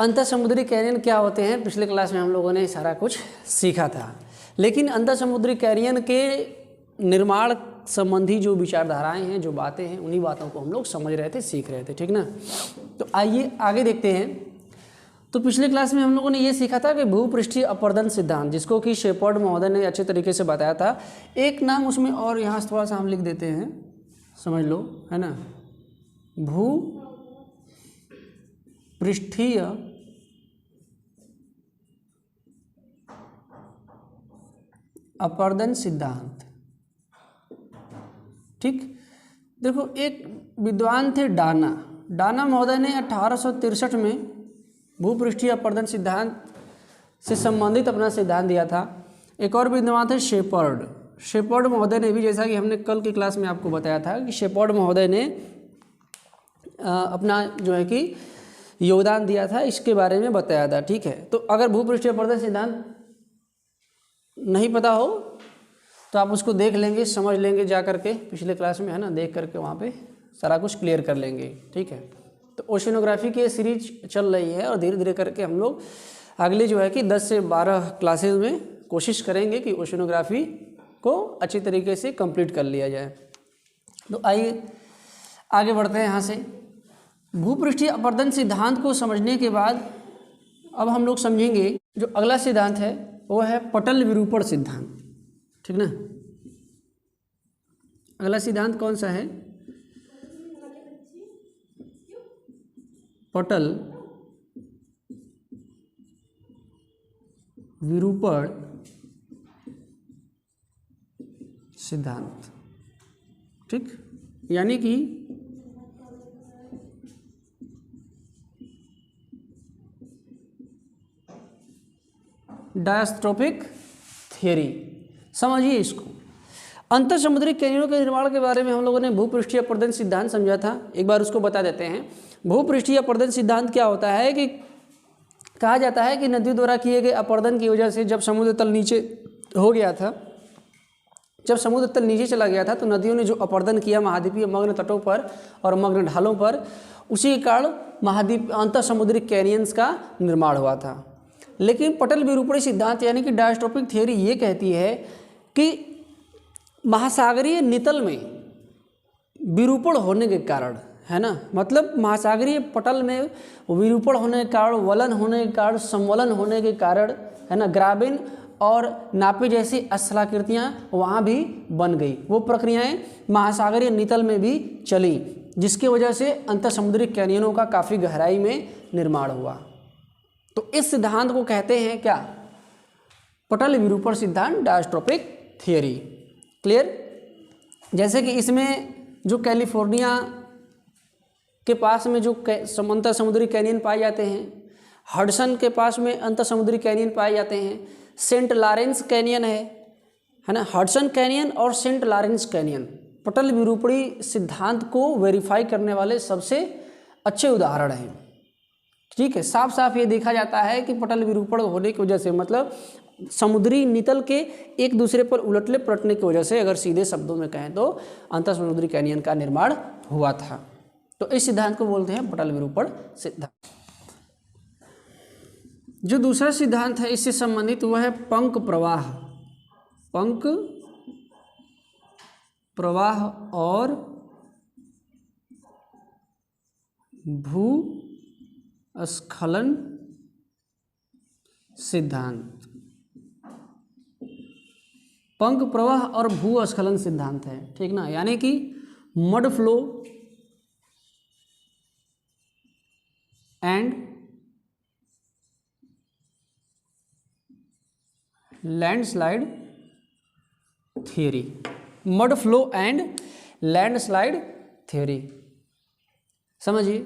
अंतर समुद्री कैनियन क्या होते हैं पिछले क्लास में हम लोगों ने सारा कुछ सीखा था, लेकिन अंतर समुद्री कैनियन के निर्माण संबंधी जो विचारधाराएं हैं, जो बातें हैं, उन्हीं बातों को हम लोग समझ रहे थे, सीख रहे थे, ठीक ना। तो आइए आगे देखते हैं। तो पिछले क्लास में हम लोगों ने ये सीखा था कि भूपृष्ठीय अपवर्तन सिद्धांत, जिसको कि शेपर्ड महोदय ने अच्छे तरीके से बताया था। एक नाम उसमें और यहाँ से थोड़ा सा हम लिख देते हैं, समझ लो, है ना। भूपृष्ठीय अपवर्तन सिद्धांत, ठीक। देखो, एक विद्वान थे डाना महोदय ने 1863 में भूपृष्ठीय अपवर्तन सिद्धांत से संबंधित अपना सिद्धांत दिया था। एक और विद्वान थे शेपर्ड महोदय ने भी, जैसा कि हमने कल की क्लास में आपको बताया था कि शेपर्ड महोदय ने अपना जो है कि योगदान दिया था, इसके बारे में बताया था, ठीक है। तो अगर भूपृष्ठीय अपवर्तन सिद्धांत नहीं पता हो तो आप उसको देख लेंगे, समझ लेंगे जा करके पिछले क्लास में, है ना, देख करके वहाँ पे सारा कुछ क्लियर कर लेंगे, ठीक है। तो ओशिनोग्राफी की सीरीज चल रही है और धीरे धीरे करके हम लोग अगले जो है कि 10 से 12 क्लासेज में कोशिश करेंगे कि ओशिनोग्राफी को अच्छी तरीके से कंप्लीट कर लिया जाए। तो आइए आगे बढ़ते हैं यहाँ से। भूपृष्ठीय अपवर्तन सिद्धांत को समझने के बाद अब हम लोग समझेंगे जो अगला सिद्धांत है वो है पटल विरूपण सिद्धांत, ठीक ना। अगला सिद्धांत कौन सा है? पटल विरूपण सिद्धांत, ठीक। यानी कि डायस्ट्रोपिक थियरी, समझिए इसको। अंतर समुद्री कैनियनों के निर्माण के बारे में हम लोगों ने भूपृष्ठीय अपवर्तन सिद्धांत समझा था, एक बार उसको बता देते हैं। भूपृष्ठीय अपवर्तन सिद्धांत क्या होता है कि कहा जाता है कि नदियों द्वारा किए गए अपवर्तन की वजह से जब समुद्र तल नीचे हो गया था, जब समुद्र तल नीचे चला गया था, तो नदियों ने जो अपवर्तन किया महाद्वीपीय मग्न तटों पर और मग्न ढालों पर, उसी के कारण महाद्वीप अंतर समुद्री कैनियंस का निर्माण हुआ था। लेकिन पटल विरूपणी सिद्धांत यानी कि डायस्ट्रोपिक थियरी ये कहती है कि महासागरीय नितल में विरूपण होने के कारण, है ना, मतलब महासागरीय पटल में विरूपण होने के कारण, वलन होने के कारण, समवलन होने के कारण, है ना, ग्राबिन और नापी जैसी स्थलाकृतियाँ वहाँ भी बन गई। वो प्रक्रियाएं महासागरीय नितल में भी चली, जिसकी वजह से अंतर समुद्री कैनियनों का काफ़ी गहराई में निर्माण हुआ। तो इस सिद्धांत को कहते हैं क्या? पटल विरूपण सिद्धांत, डायस्ट्रोपिक थियरी। क्लियर? जैसे कि इसमें जो कैलिफोर्निया के पास में जो अंतर समुद्री कैनियन पाए जाते हैं, हडसन के पास में अंतर समुद्री कैनियन पाए जाते हैं, सेंट लॉरेंस कैनियन है ना, हडसन कैनियन और सेंट लॉरेंस कैनियन पटल विरूपणी सिद्धांत को वेरीफाई करने वाले सबसे अच्छे उदाहरण हैं, ठीक है। साफ साफ ये देखा जाता है कि पटल विरूपण होने की वजह से, मतलब समुद्री नितल के एक दूसरे पर उलटने पलटने की वजह से, अगर सीधे शब्दों में कहें तो अंतर समुद्री कैनियन का निर्माण हुआ था। तो इस सिद्धांत को बोलते हैं पटल विरूपण सिद्धांत। जो दूसरा सिद्धांत है इससे संबंधित वह है पंक प्रवाह और भूस्खलन सिद्धांत। पंक प्रवाह और भूस्खलन सिद्धांत है, ठीक ना। यानी कि mud flow and landslide theory, mud flow and landslide theory. समझिए,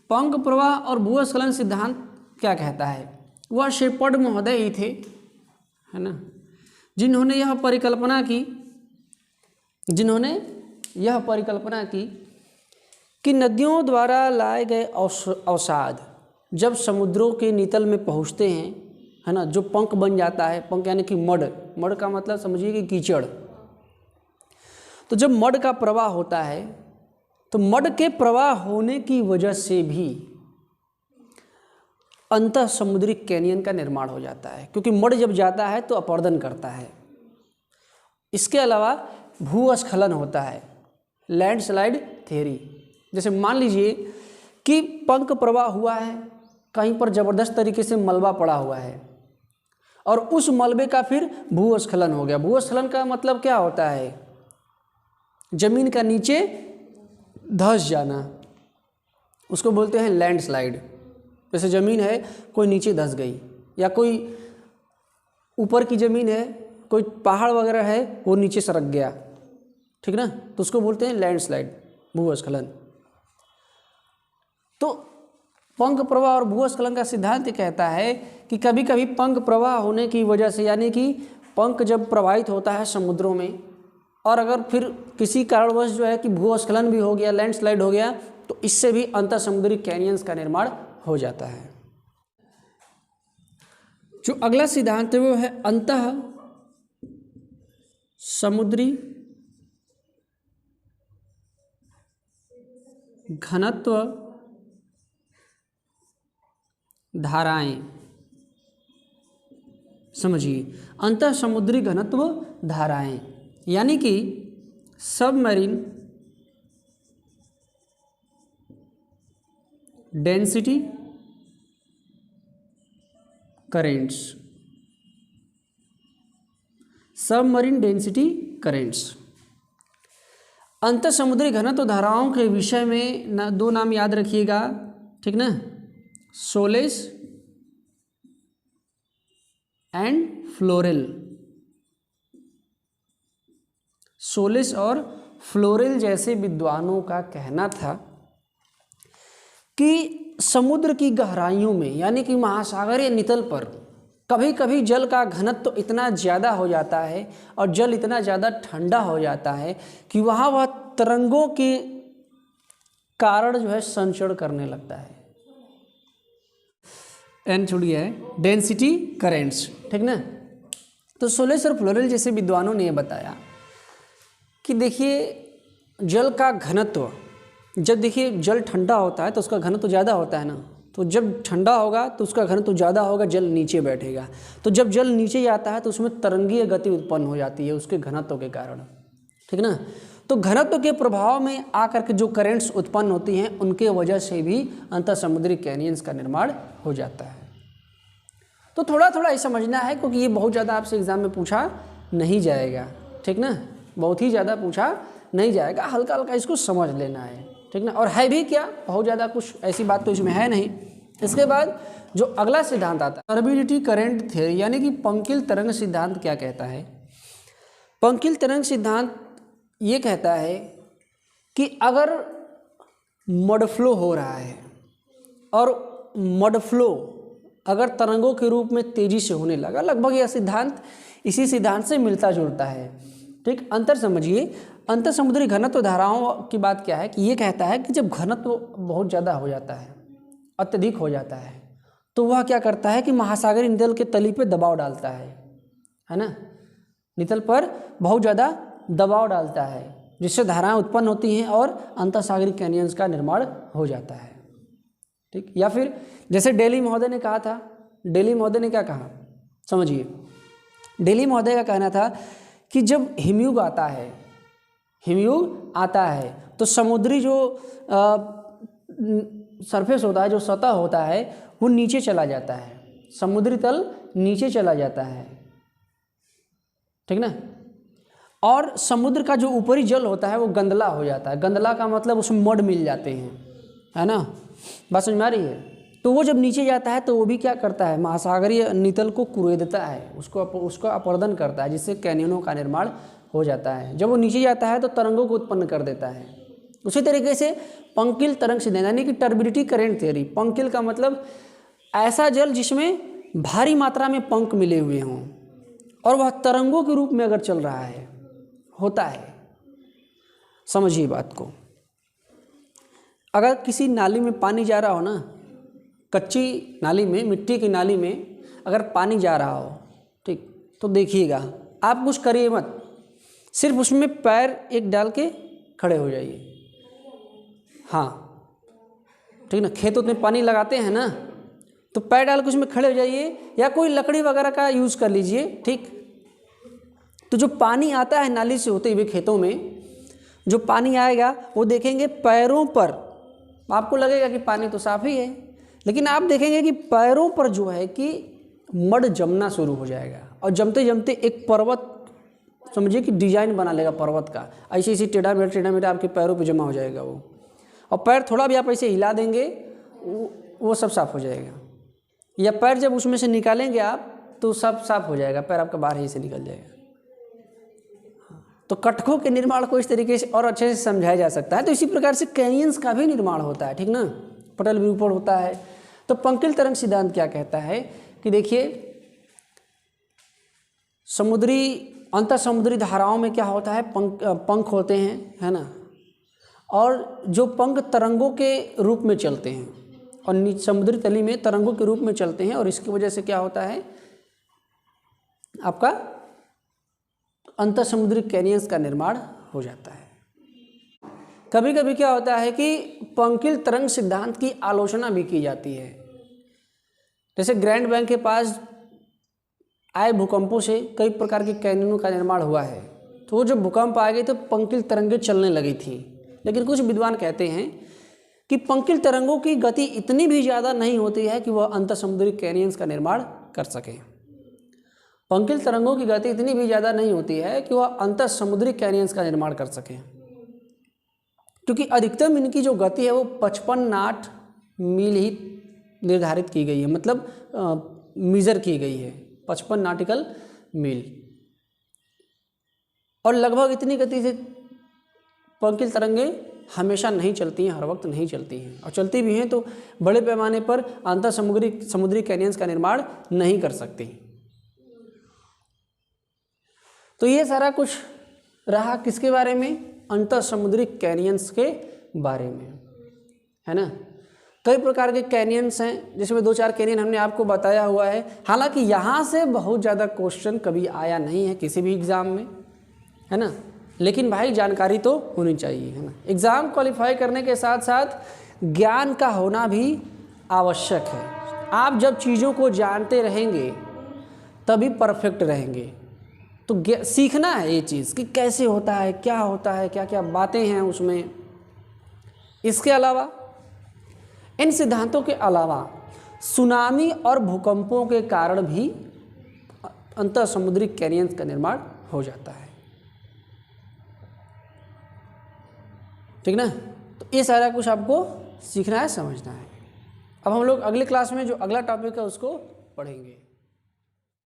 पंक प्रवाह और भूस्खलन सिद्धांत क्या कहता है? वह शेपर्ड महोदय ही थे, है ना, जिन्होंने यह परिकल्पना की कि नदियों द्वारा लाए गए अवसाद जब समुद्रों के नितल में पहुंचते हैं, है ना, जो पंख बन जाता है, पंख यानी कि मड का मतलब समझिए कि कीचड़। तो जब मड का प्रवाह होता है तो मड के प्रवाह होने की वजह से भी अंतः समुद्री कैनियन का निर्माण हो जाता है, क्योंकि मड जब जाता है तो अपरदन करता है। इसके अलावा भूस्खलन होता है, लैंडस्लाइड थ्योरी। जैसे मान लीजिए कि पंख प्रवाह हुआ है, कहीं पर ज़बरदस्त तरीके से मलबा पड़ा हुआ है और उस मलबे का फिर भूस्खलन हो गया। भूस्खलन का मतलब क्या होता है? जमीन का नीचे धंस जाना, उसको बोलते हैं लैंडस्लाइड। जैसे ज़मीन है, कोई नीचे धंस गई, या कोई ऊपर की ज़मीन है, कोई पहाड़ वगैरह है, वो नीचे सरक गया, ठीक ना, तो उसको बोलते हैं लैंडस्लाइड, भूस्खलन। तो पंख प्रवाह और भूस्खलन का सिद्धांत कहता है कि कभी कभी पंख प्रवाह होने की वजह से, यानी कि पंख जब प्रवाहित होता है समुद्रों में, और अगर फिर किसी कारणवश जो है कि भूस्खलन भी हो गया, लैंडस्लाइड हो गया, तो इससे भी अंतः समुद्री कैनियंस का निर्माण हो जाता है। जो अगला सिद्धांत है वो है अंतः समुद्री घनत्व धाराएं। समझिए, अंतः समुद्री घनत्व धाराएं यानी कि submarine density currents. Submarine density currents. अंतः समुद्री घनत्व धाराओं के विषय में दो नाम याद रखिएगा, ठीक ना, सोलेस एंड फ्लोरेल। सोलेस और फ्लोरेल जैसे विद्वानों का कहना था कि समुद्र की गहराइयों में, यानी कि महासागरीय नितल पर, कभी कभी जल का घनत्व तो इतना ज़्यादा हो जाता है और जल इतना ज़्यादा ठंडा हो जाता है कि वहाँ वह तरंगों के कारण जो है संचरण करने लगता है। एन छोड़िए है डेंसिटी करेंट्स, ठीक ना। तो सोलेस और फ्लोरेल जैसे विद्वानों ने यह बताया कि देखिए जल का घनत्व, जब देखिए जल ठंडा होता है तो उसका घनत्व ज़्यादा होता है ना, तो जब ठंडा होगा तो उसका घनत्व ज़्यादा होगा, जल नीचे बैठेगा, तो जब जल नीचे जाता है तो उसमें तरंगीय गति उत्पन्न हो जाती है उसके घनत्व के कारण, ठीक ना। तो घनत्व के प्रभाव में आकर के जो करेंट्स उत्पन्न होती हैं उनके वजह से भी अंतः समुद्री कैनियंस का निर्माण हो जाता है। तो थोड़ा थोड़ा ये समझना है, क्योंकि ये बहुत ज़्यादा आपसे एग्जाम में पूछा नहीं जाएगा, ठीक ना, बहुत ही ज़्यादा पूछा नहीं जाएगा, हल्का हल्का इसको समझ लेना है, ठीक ना। और है भी क्या, बहुत ज़्यादा कुछ ऐसी बात तो इसमें है नहीं। इसके बाद जो अगला सिद्धांत आता है टर्बिडिटी करंट थ्योरी, यानी कि पंकिल तरंग सिद्धांत क्या कहता है। पंकिल तरंग सिद्धांत ये कहता है कि अगर मड फ्लो हो रहा है और मड फ्लो अगर तरंगों के रूप में तेजी से होने लगा, लगभग यह सिद्धांत इसी सिद्धांत से मिलता जुलता है, ठीक। अंतर समझिए, अंतर समुद्री घनत्व धाराओं की बात क्या है कि ये कहता है कि जब घनत्व बहुत ज़्यादा हो जाता है, अत्यधिक हो जाता है, तो वह क्या करता है कि महासागरीय नितल के तली पे दबाव डालता है ना, नितल पर बहुत ज़्यादा दबाव डालता है, जिससे धाराएं उत्पन्न होती हैं और अंतःसागरीय कैनियंस का निर्माण हो जाता है, ठीक। या फिर जैसे डेली महोदय ने कहा था, डेली महोदय ने क्या कहा समझिए, डेली महोदय का कहना था कि जब हिमयुग आता है, हिमयुग आता है तो समुद्री जो सरफेस होता है, जो सतह होता है, वो नीचे चला जाता है, समुद्री तल नीचे चला जाता है, ठीक ना। और समुद्र का जो ऊपरी जल होता है वो गंदला हो जाता है। गंदला का मतलब उसमें मड मिल जाते हैं, है ना, बात समझ में आ रही है। तो वो जब नीचे जाता है तो वो भी क्या करता है, महासागरीय नितल को कुरेदता है, उसको अपरदन करता है, जिससे कैनियनों का निर्माण हो जाता है। जब वो नीचे जाता है तो तरंगों को उत्पन्न कर देता है। उसी तरीके से पंकिल तरंग सिद्धांत यानी कि टर्बिडिटी करंट थ्योरी, पंकिल का मतलब ऐसा जल जिसमें भारी मात्रा में पंख मिले हुए हों और वह तरंगों के रूप में अगर चल रहा है, होता है। समझिए बात को, अगर किसी नाली में पानी जा रहा हो ना, कच्ची नाली में, मिट्टी की नाली में अगर पानी जा रहा हो, ठीक, तो देखिएगा आप कुछ करिए मत, सिर्फ उसमें पैर एक डाल के खड़े हो जाइए, हाँ, ठीक ना। खेतों में पानी लगाते हैं ना, तो पैर डाल के उसमें खड़े हो जाइए या कोई लकड़ी वगैरह का यूज़ कर लीजिए, ठीक। तो जो पानी आता है नाली से होते हुए खेतों में, जो पानी आएगा वो देखेंगे पैरों पर, आपको लगेगा कि पानी तो साफ ही है, लेकिन आप देखेंगे कि पैरों पर जो है कि मड जमना शुरू हो जाएगा और जमते जमते एक पर्वत, समझिए कि डिजाइन बना लेगा पर्वत का, ऐसे ऐसे टेढ़ा मेढ़ा आपके पैरों पे जमा हो जाएगा वो, और पैर थोड़ा भी आप ऐसे हिला देंगे वो सब साफ हो जाएगा, या पैर जब उसमें से निकालेंगे आप तो सब साफ हो जाएगा, पैर आपका बाहर ही से निकल जाएगा। तो कटकों के निर्माण को इस तरीके से और अच्छे से समझाया जा सकता है। तो इसी प्रकार से कैनियंस का भी निर्माण होता है, ठीक ना, पटल विरूपण होता है। तो पंकिल तरंग सिद्धांत क्या कहता है कि देखिए समुद्री अंतर समुद्री धाराओं में क्या होता है, पंख होते हैं, है ना, और जो पंख तरंगों के रूप में चलते हैं और समुद्री तली में तरंगों के रूप में चलते हैं, और इसकी वजह से क्या होता है आपका अंतर समुद्री कैनियंस का निर्माण हो जाता है। कभी कभी क्या होता है कि पंकिल तरंग सिद्धांत की आलोचना भी की जाती है, जैसे ग्रैंड बैंक के पास आए भूकंपों से कई प्रकार के कैनियनों का निर्माण हुआ है। तो वो जब भूकंप आ गए तो पंकिल तरंगें चलने लगी थी, लेकिन कुछ विद्वान कहते हैं कि पंकिल तरंगों की गति इतनी भी ज़्यादा नहीं होती है कि वह अंतर समुद्री कैनियंस का निर्माण कर सकें। पंकिल तरंगों की गति इतनी भी ज़्यादा नहीं होती है कि वह अंतर समुद्री कैनियंस का निर्माण कर सकें, क्योंकि अधिकतम इनकी जो गति है वो 55 नॉट मील ही निर्धारित की गई है, मतलब मीज़र की गई है 55 नॉटिकल मील, और लगभग इतनी गति से पंकिल तरंगें हमेशा नहीं चलती हैं, हर वक्त नहीं चलती हैं, और चलती भी हैं तो बड़े पैमाने पर अंतर समुद्री कैनियंस का निर्माण नहीं कर सकती। तो ये सारा कुछ रहा किसके बारे में, अंतर समुद्री कैनियंस के बारे में, है ना। कई प्रकार के कैनियंस हैं, जिसमें 2-4 कैनियन हमने आपको बताया हुआ है। हालांकि यहाँ से बहुत ज़्यादा क्वेश्चन कभी आया नहीं है किसी भी एग्ज़ाम में, है ना, लेकिन भाई जानकारी तो होनी चाहिए, है ना। एग्ज़ाम क्वालिफाई करने के साथ साथ ज्ञान का होना भी आवश्यक है। आप जब चीज़ों को जानते रहेंगे तभी परफेक्ट रहेंगे। तो सीखना है ये चीज़ कि कैसे होता है, क्या क्या बातें हैं उसमें। इसके अलावा इन सिद्धांतों के अलावा सुनामी और भूकंपों के कारण भी अंतर समुद्री कैनियंस का निर्माण हो जाता है, ठीक ना। तो ये सारा कुछ आपको सीखना है, समझना है। अब हम लोग अगली क्लास में जो अगला टॉपिक है उसको पढ़ेंगे।